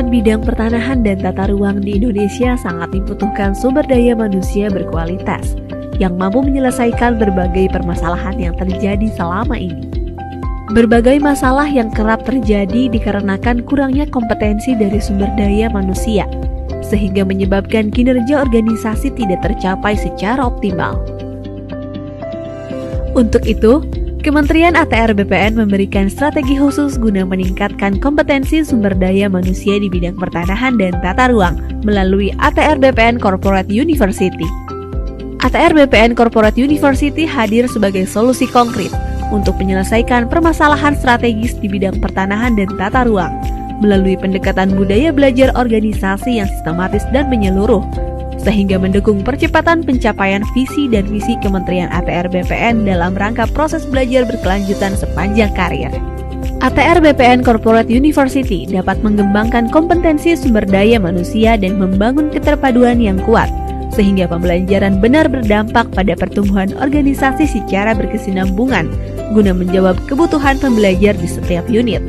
Dalam bidang pertanahan dan tata ruang di Indonesia sangat dibutuhkan sumber daya manusia berkualitas yang mampu menyelesaikan berbagai permasalahan yang terjadi selama ini. Berbagai masalah yang kerap terjadi dikarenakan kurangnya kompetensi dari sumber daya manusia, sehingga menyebabkan kinerja organisasi tidak tercapai secara optimal. Untuk itu, Kementerian ATR BPN memberikan strategi khusus guna meningkatkan kompetensi sumber daya manusia di bidang pertanahan dan tata ruang melalui ATR BPN Corporate University. ATR BPN Corporate University hadir sebagai solusi konkret untuk menyelesaikan permasalahan strategis di bidang pertanahan dan tata ruang melalui pendekatan budaya belajar organisasi yang sistematis dan menyeluruh, sehingga mendukung percepatan pencapaian visi dan misi Kementerian ATR BPN dalam rangka proses belajar berkelanjutan sepanjang karir. ATR BPN Corporate University dapat mengembangkan kompetensi sumber daya manusia dan membangun keterpaduan yang kuat, sehingga pembelajaran benar berdampak pada pertumbuhan organisasi secara berkesinambungan, guna menjawab kebutuhan pembelajar di setiap unit.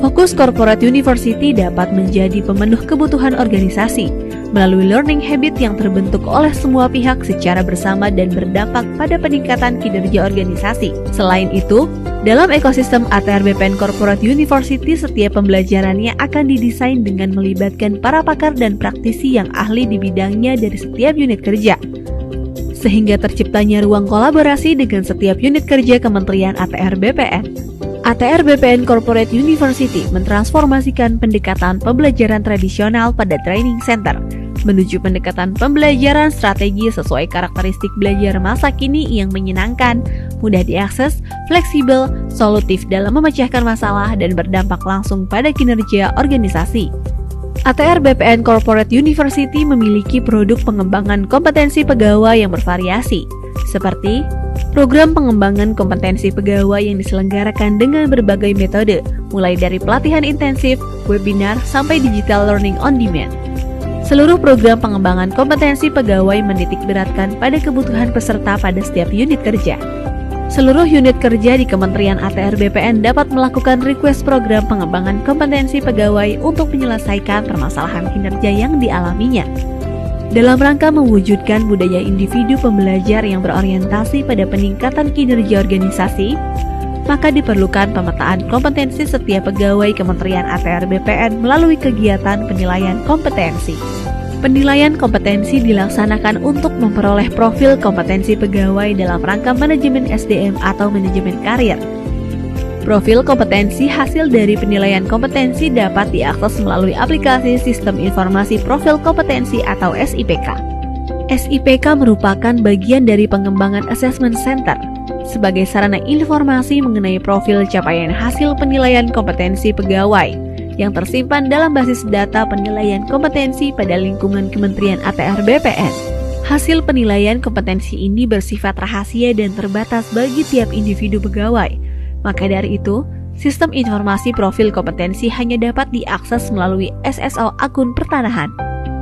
Fokus Corporate University dapat menjadi pemenuh kebutuhan organisasi melalui learning habit yang terbentuk oleh semua pihak secara bersama dan berdampak pada peningkatan kinerja organisasi. Selain itu, dalam ekosistem ATR BPN Corporate University, setiap pembelajarannya akan didesain dengan melibatkan para pakar dan praktisi yang ahli di bidangnya dari setiap unit kerja, sehingga terciptanya ruang kolaborasi dengan setiap unit kerja Kementerian ATR BPN. ATR BPN Corporate University mentransformasikan pendekatan pembelajaran tradisional pada training center menuju pendekatan pembelajaran strategi sesuai karakteristik belajar masa kini yang menyenangkan, mudah diakses, fleksibel, solutif dalam memecahkan masalah dan berdampak langsung pada kinerja organisasi. ATR BPN Corporate University memiliki produk pengembangan kompetensi pegawai yang bervariasi, seperti program pengembangan kompetensi pegawai yang diselenggarakan dengan berbagai metode, mulai dari pelatihan intensif, webinar, sampai digital learning on demand. Seluruh program pengembangan kompetensi pegawai menitikberatkan pada kebutuhan peserta pada setiap unit kerja. Seluruh unit kerja di Kementerian ATR BPN dapat melakukan request program pengembangan kompetensi pegawai untuk menyelesaikan permasalahan kinerja yang dialaminya. Dalam rangka mewujudkan budaya individu pembelajar yang berorientasi pada peningkatan kinerja organisasi, maka diperlukan pemetaan kompetensi setiap pegawai Kementerian ATR BPN melalui kegiatan penilaian kompetensi. Penilaian kompetensi dilaksanakan untuk memperoleh profil kompetensi pegawai dalam rangka manajemen SDM atau manajemen karir. Profil kompetensi hasil dari penilaian kompetensi dapat diakses melalui aplikasi Sistem Informasi Profil Kompetensi atau SIPK. SIPK merupakan bagian dari pengembangan Assessment Center sebagai sarana informasi mengenai profil capaian hasil penilaian kompetensi pegawai yang tersimpan dalam basis data penilaian kompetensi pada lingkungan Kementerian ATR BPN. Hasil penilaian kompetensi ini bersifat rahasia dan terbatas bagi tiap individu pegawai. Maka dari itu, sistem informasi profil kompetensi hanya dapat diakses melalui SSO akun pertanahan.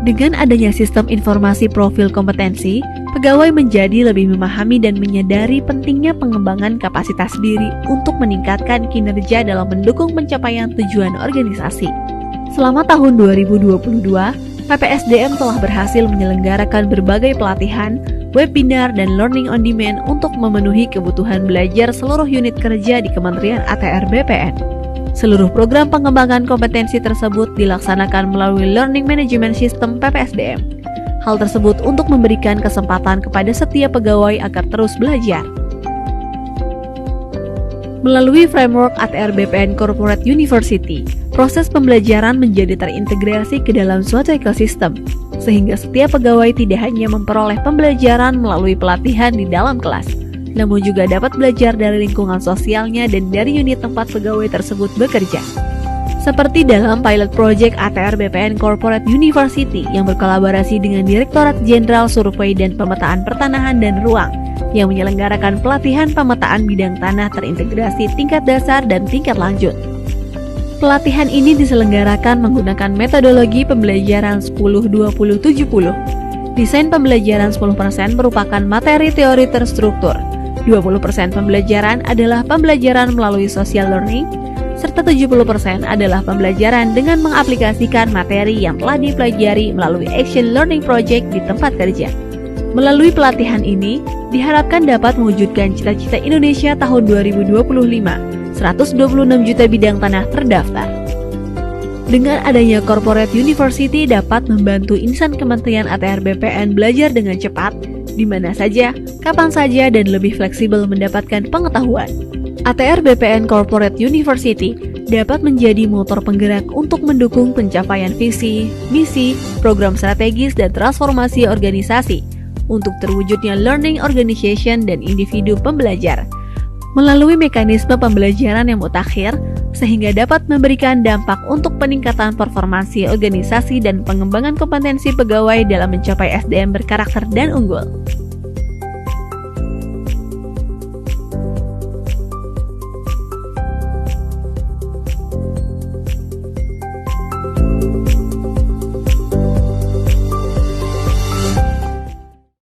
Dengan adanya sistem informasi profil kompetensi, pegawai menjadi lebih memahami dan menyadari pentingnya pengembangan kapasitas diri untuk meningkatkan kinerja dalam mendukung pencapaian tujuan organisasi. Selama tahun 2022, PPSDM telah berhasil menyelenggarakan berbagai pelatihan, webinar, dan learning on demand untuk memenuhi kebutuhan belajar seluruh unit kerja di Kementerian ATR BPN. Seluruh program pengembangan kompetensi tersebut dilaksanakan melalui Learning Management System PPSDM. Hal tersebut untuk memberikan kesempatan kepada setiap pegawai agar terus belajar. Melalui framework ATR BPN Corporate University, proses pembelajaran menjadi terintegrasi ke dalam suatu ekosistem, sehingga setiap pegawai tidak hanya memperoleh pembelajaran melalui pelatihan di dalam kelas, namun juga dapat belajar dari lingkungan sosialnya dan dari unit tempat pegawai tersebut bekerja. Seperti dalam pilot project ATR BPN Corporate University yang berkolaborasi dengan Direktorat Jenderal Survei dan Pemetaan Pertanahan dan Ruang yang menyelenggarakan pelatihan pemetaan bidang tanah terintegrasi tingkat dasar dan tingkat lanjut. Pelatihan ini diselenggarakan menggunakan metodologi pembelajaran 10-20-70. Desain pembelajaran 10% merupakan materi teori terstruktur, 20% pembelajaran adalah pembelajaran melalui social learning, serta 70% adalah pembelajaran dengan mengaplikasikan materi yang telah dipelajari melalui Action Learning Project di tempat kerja. Melalui pelatihan ini, diharapkan dapat mewujudkan cita-cita Indonesia tahun 2025, 126 juta bidang tanah terdaftar. Dengan adanya Corporate University dapat membantu insan Kementerian ATR BPN belajar dengan cepat, di mana saja, kapan saja, dan lebih fleksibel mendapatkan pengetahuan. ATR BPN Corporate University dapat menjadi motor penggerak untuk mendukung pencapaian visi, misi, program strategis, dan transformasi organisasi untuk terwujudnya learning organization dan individu pembelajar melalui mekanisme pembelajaran yang mutakhir sehingga dapat memberikan dampak untuk peningkatan performansi organisasi dan pengembangan kompetensi pegawai dalam mencapai SDM berkarakter dan unggul.